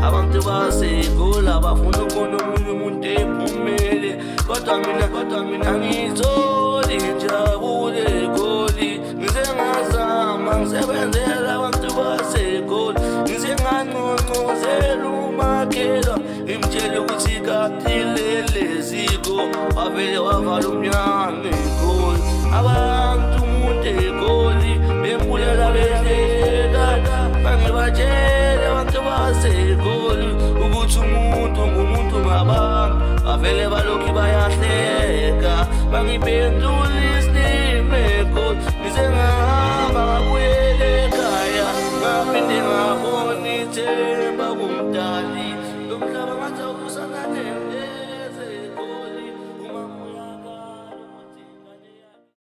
abantu baseGoli bafuna ukubona omunye umuntu ephumele, kodwa mina ngizoli ngijabule eGoli. Ngize ngazama ngisebenzela abantu baseGoli, ngize ngangqongqozela uMakhela ngimtshela ukuthi kaphilele ziko, wavele wavala umnyango eGoli. Abantu umuntu eGoli bembulela behleka, bangibatshele abantu baseGoli ukuthi umuntu ngumuntu ngabantu, bavele balokhu bayahleka, bangiphendula isilime eGoli. Ngize ngahamba ngabuyela ekhaya, ngaphinde ngabona ithemba kuMdali, lo mhlaba ngathi awusanane.